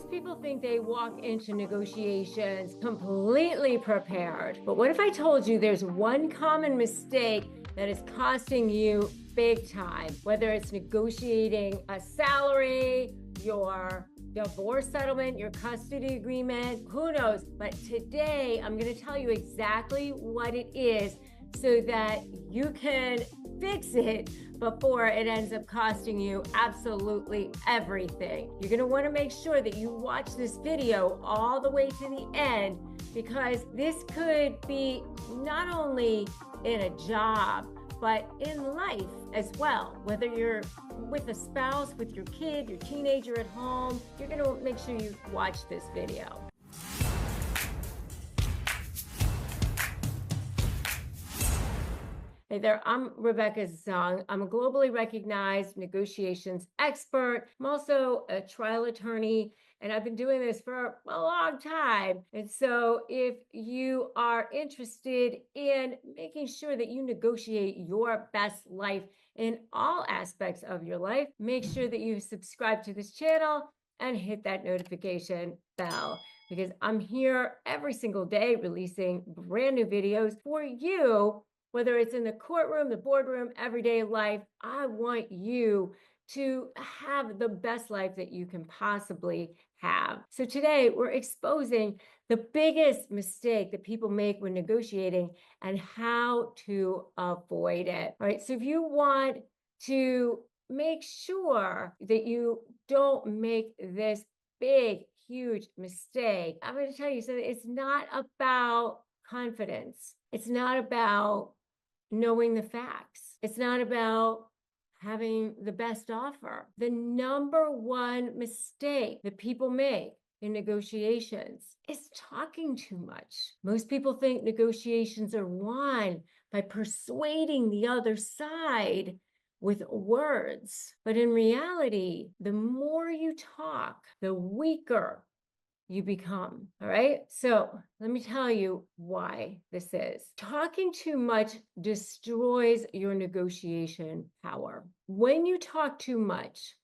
Most people think they walk into negotiations completely prepared. But what if I told you there's one common mistake that is costing you big time? Whether it's negotiating a salary, your divorce settlement, your custody agreement, who knows? But today I'm going to tell you exactly what it is so that you can fix it before it ends up costing you absolutely everything. You're going to want to make sure that you watch this video all the way to the end, because this could be not only in a job, but in life as well. Whether you're with a spouse, with your kid, your teenager at home, you're going to make sure you watch this video. Hey there, I'm Rebecca Zung. I'm a globally recognized negotiations expert. I'm also a trial attorney, and I've been doing this for a long time. And so if you are interested in making sure that you negotiate your best life in all aspects of your life, make sure that you subscribe to this channel and hit that notification bell, because I'm here every single day releasing brand new videos for you. Whether it's in the courtroom, the boardroom, everyday life, I want you to have the best life that you can possibly have. So today we're exposing the biggest mistake that people make when negotiating and how to avoid it. All right. So if you want to make sure that you don't make this big, huge mistake, I'm going to tell you something. It's not about confidence. It's not about knowing the facts. It's not about having the best offer. The number one mistake that people make in negotiations is talking too much. Most people think negotiations are won by persuading the other side with words. But in reality, the more you talk, the weaker you become. All right. So let me tell you why this is. Talking too much destroys your negotiation power. When you talk too much,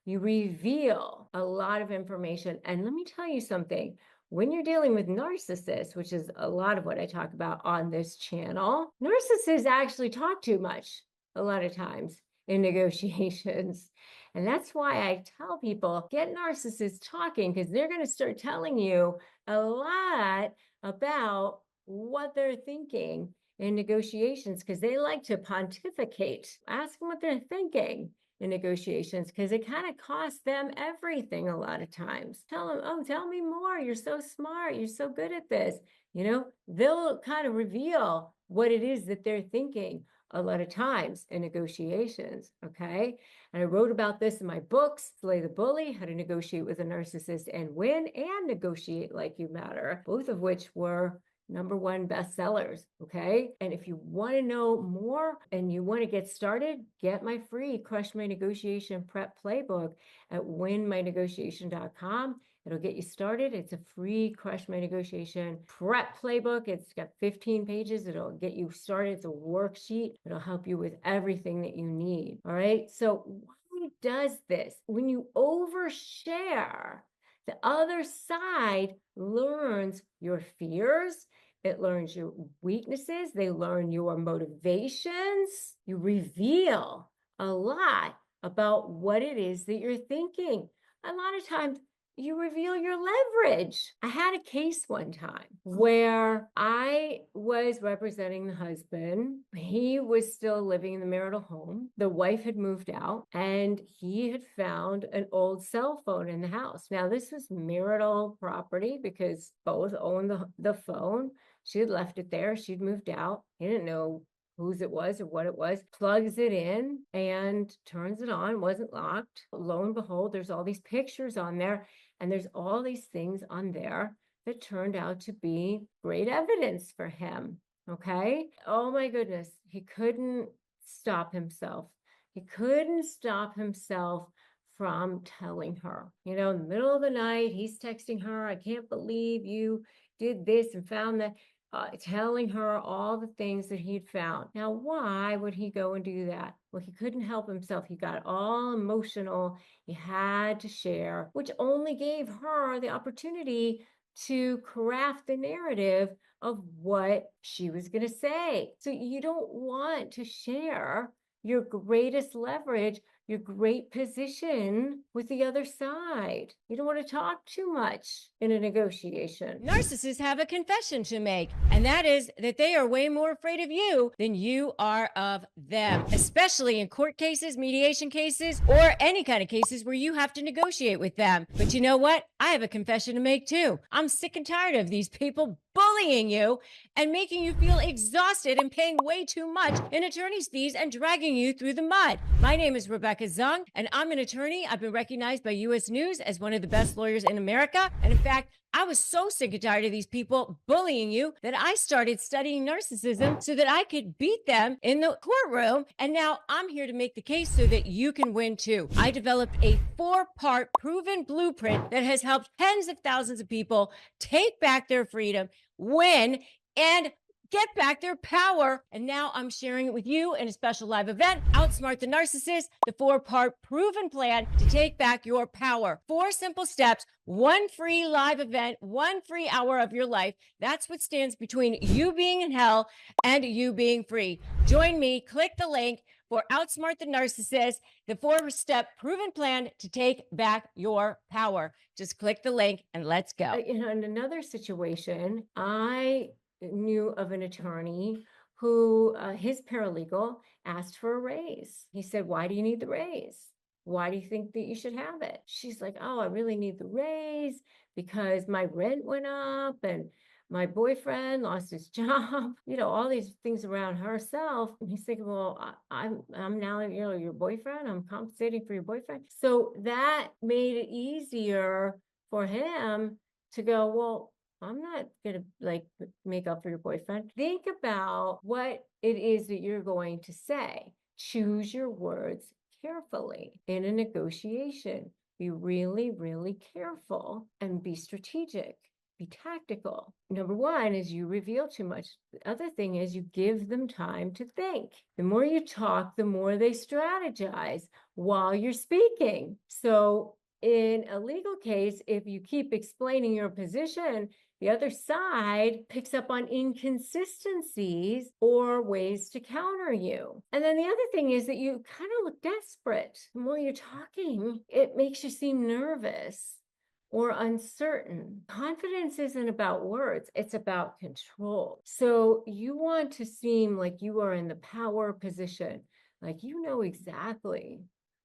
you reveal a lot of information. And let me tell you something. When you're dealing with narcissists, which is a lot of what I talk about on this channel, narcissists actually talk too much a lot of times in negotiations. And that's why I tell people, get narcissists talking, because they're going to start telling you a lot about what they're thinking in negotiations, because they like to pontificate. Ask them what they're thinking in negotiations, because it kind of costs them everything a lot of times. Tell them, oh, tell me more. You're so smart. You're so good at this. You know, they'll kind of reveal what it is that they're thinking a lot of times in negotiations, okay? And I wrote about this in my books, Slay the Bully, How to Negotiate with a Narcissist and Win, and Negotiate Like You Matter, both of which were #1 bestsellers, okay? And if you want to know more and you want to get started, get my free Crush My Negotiation Prep Playbook at winmynegotiation.com. It'll get you started. It's a free Crush My Negotiation Prep Playbook. It's got 15 pages. It'll get you started. It's a worksheet. It'll help you with everything that you need. All right. So why does this? When you overshare, the other side learns your fears. It learns your weaknesses. They learn your motivations. You reveal a lot about what it is that you're thinking. A lot of times, you reveal your leverage. I had a case one time where I was representing the husband. He was still living in the marital home. The wife had moved out, and he had found an old cell phone in the house. Now, this was marital property because both owned the phone. She had left it there. She'd moved out. He didn't know whose it was or what it was, plugs it in and turns it on, wasn't locked. Lo and behold, there's all these pictures on there, and there's all these things on there that turned out to be great evidence for him, okay? Oh my goodness, he couldn't stop himself. He couldn't stop himself from telling her. You know, in the middle of the night, he's texting her, I can't believe you did this and found that. telling her all the things that he'd found. Now, why would he go and do that? Well, he couldn't help himself. He got all emotional. He had to share, which only gave her the opportunity to craft the narrative of what she was going to say. So you don't want to share your greatest leverage, your great position with the other side. You don't want to talk too much in a negotiation. Narcissists have a confession to make, and that is that they are way more afraid of you than you are of them, especially in court cases, mediation cases, or any kind of cases where you have to negotiate with them. But you know what? I have a confession to make too. I'm sick and tired of these people bullying you and making you feel exhausted and paying way too much in attorney's fees and dragging you through the mud. My name is Rebecca Zung, and I'm an attorney. I've been recognized by U.S. News as one of the best lawyers in America. And in fact, I was so sick and tired of these people bullying you that I started studying narcissism so that I could beat them in the courtroom. And now I'm here to make the case so that you can win too. I developed a 4-part proven blueprint that has helped tens of thousands of people take back their freedom, win, and get back their power. And now I'm sharing it with you in a special live event, Outsmart the Narcissist, the 4-part proven plan to take back your power. 4 simple steps, 1 free live event, 1 free hour of your life. That's what stands between you being in hell and you being free. Join me, click the link for Outsmart the Narcissist, the 4-step proven plan to take back your power. Just click the link and let's go. In another situation, I knew of an attorney who his paralegal asked for a raise. He said, "Why do you need the raise? Why do you think that you should have it?" She's like, "Oh, I really need the raise because my rent went up and my boyfriend lost his job." All these things around herself. And he's thinking, "Well, I'm now your boyfriend. I'm compensating for your boyfriend." So that made it easier for him to go, "Well, I'm not going to make up for your boyfriend." Think about what it is that you're going to say. Choose your words carefully in a negotiation. Be really, really careful and be strategic. Be tactical. Number 1 is you reveal too much. The other thing is you give them time to think. The more you talk, the more they strategize while you're speaking. So in a legal case, if you keep explaining your position, the other side picks up on inconsistencies or ways to counter you. And then the other thing is that you kind of look desperate. The more you're talking, it makes you seem nervous or uncertain. Confidence isn't about words, it's about control. So you want to seem like you are in the power position, like you know exactly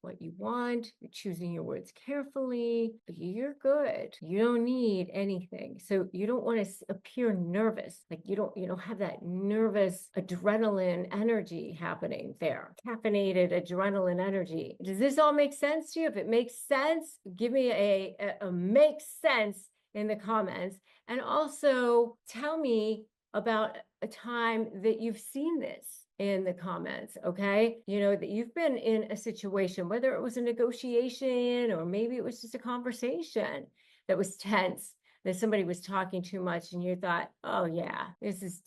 what you want, you're choosing your words carefully, you're good. You don't need anything. So you don't want to appear nervous. Like you don't have that nervous adrenaline energy happening there. Caffeinated adrenaline energy. Does this all make sense to you? If it makes sense, give me a makes sense in the comments. And also tell me about a time that you've seen this in the comments, okay? That you've been in a situation, whether it was a negotiation or maybe it was just a conversation that was tense, that somebody was talking too much and you thought, "Oh yeah, this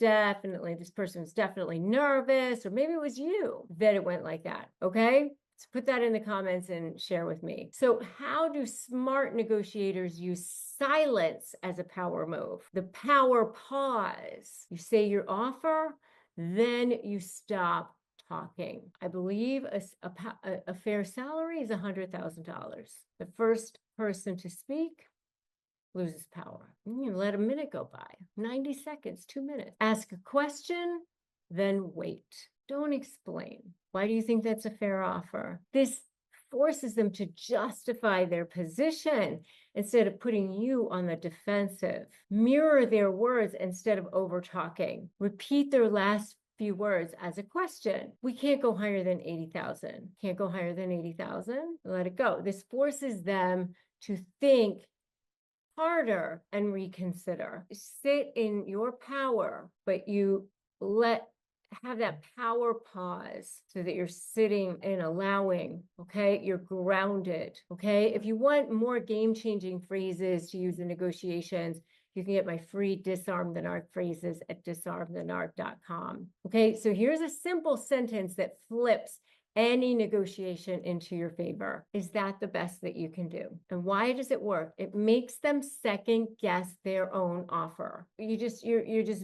person was definitely nervous," or maybe it was you that it went like that, okay? So put that in the comments and share with me. So how do smart negotiators use silence as a power move? The power pause. You say your offer, then you stop talking. I believe a fair salary is $100,000. The first person to speak loses power. You let a minute go by, 90 seconds, 2 minutes. Ask a question, then wait. Don't explain. Why do you think that's a fair offer? This forces them to justify their position instead of putting you on the defensive. Mirror their words instead of over talking. Repeat their last few words as a question. "We can't go higher than 80,000. Can't go higher than 80,000. Let it go." This forces them to think harder and reconsider. Sit in your power, but you have that power pause so that you're sitting and allowing, okay? You're grounded, okay? If you want more game-changing phrases to use in negotiations, you can get my free Disarm the Narc phrases at disarmthenarc.com. Okay, so here's a simple sentence that flips any negotiation into your favor. Is that the best that you can do? And why does it work? It makes them second guess their own offer. You're just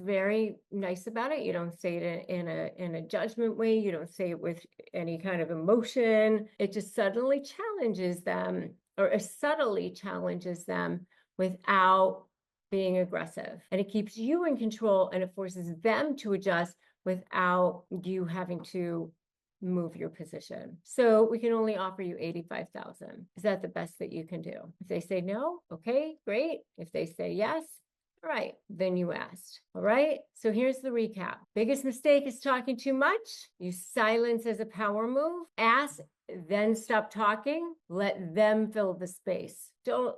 very nice about it. You don't say it in a judgment way. You don't say it with any kind of emotion. It just suddenly challenges them, or subtly challenges them without being aggressive. And it keeps you in control, and it forces them to adjust without you having to move your position. So we can only offer you 85,000. Is that the best that you can do? If they say no, okay, great. If they say yes, all right, then you asked. All right. So here's the recap. Biggest mistake is talking too much. Use silence as a power move. Ask, then stop talking. Let them fill the space. Don't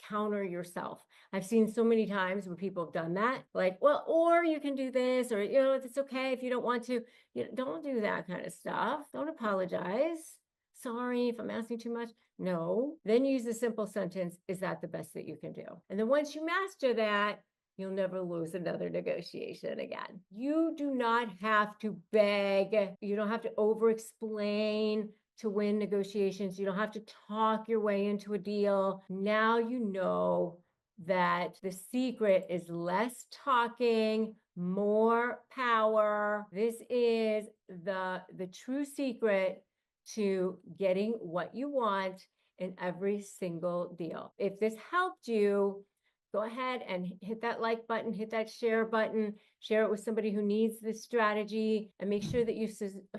counter yourself. I've seen so many times where people have done that. Like, well, or you can do this, or, it's okay if you don't want to. Don't do that kind of stuff. Don't apologize. Sorry if I'm asking too much. No. Then use a simple sentence. Is that the best that you can do? And then once you master that, you'll never lose another negotiation again. You do not have to beg. You don't have to over-explain to win negotiations. You don't have to talk your way into a deal. Now you know that the secret is less talking, more power. This is the true secret to getting what you want in every single deal. If this helped you, go ahead and hit that like button, hit that share button, share it with somebody who needs this strategy, and make sure that you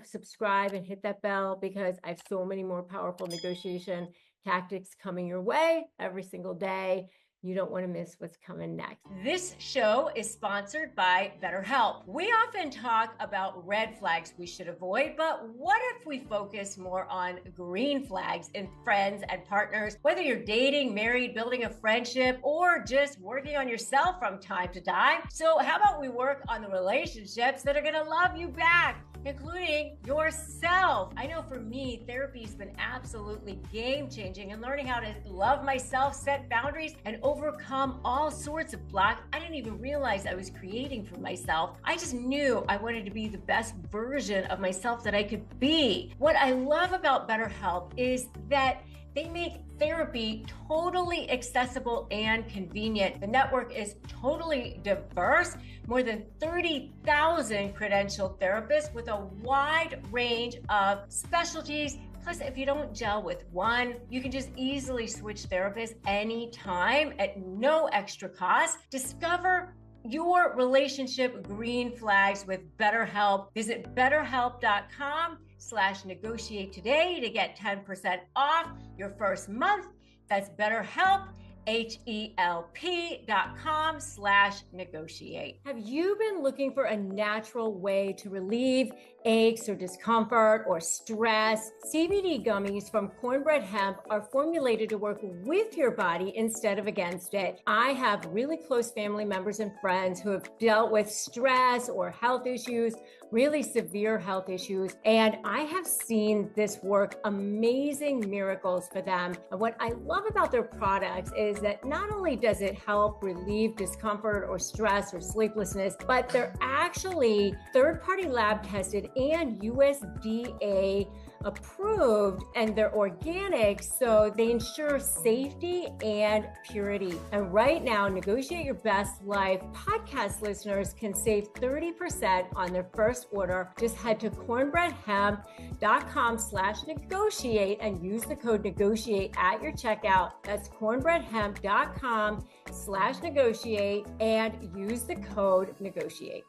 subscribe and hit that bell, because I have so many more powerful negotiation tactics coming your way every single day. You don't want to miss what's coming next. This show is sponsored by BetterHelp. We often talk about red flags we should avoid, but what if we focus more on green flags in friends and partners? Whether you're dating, married, building a friendship, or just working on yourself from time to time. So how about we work on the relationships that are going to love you back, including yourself? I know for me, therapy's been absolutely game-changing, and learning how to love myself, set boundaries, and overcome all sorts of blocks I didn't even realize I was creating for myself. I just knew I wanted to be the best version of myself that I could be. What I love about BetterHelp is that they make therapy totally accessible and convenient. The network is totally diverse, more than 30,000 credentialed therapists with a wide range of specialties. Plus, if you don't gel with one, you can just easily switch therapists anytime at no extra cost. Discover your relationship green flags with BetterHelp. Visit betterhelp.com/negotiate today to get 10% off your first month. That's BetterHelp, HELP.com/negotiate. Have you been looking for a natural way to relieve aches or discomfort or stress? CBD gummies from Cornbread Hemp are formulated to work with your body instead of against it. I have really close family members and friends who have dealt with stress or health issues, really severe health issues, and I have seen this work amazing miracles for them. And what I love about their products is that not only does it help relieve discomfort or stress or sleeplessness, but they're actually third-party lab tested and USDA approved, and they're organic, so they ensure safety and purity. And right now, Negotiate Your Best Life podcast listeners can save 30% on their first order. Just head to cornbreadhemp.com/negotiate and use the code negotiate at your checkout. That's cornbreadhemp.com/negotiate and use the code negotiate.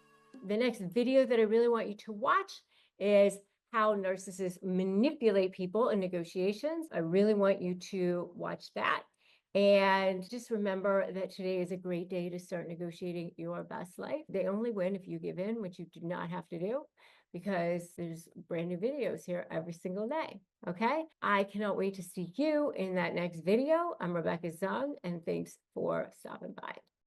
The next video that I really want you to watch is how narcissists manipulate people in negotiations. I really want you to watch that. And just remember that today is a great day to start negotiating your best life. They only win if you give in, which you do not have to do, because there's brand new videos here every single day. Okay? I cannot wait to see you in that next video. I'm Rebecca Zung, and thanks for stopping by.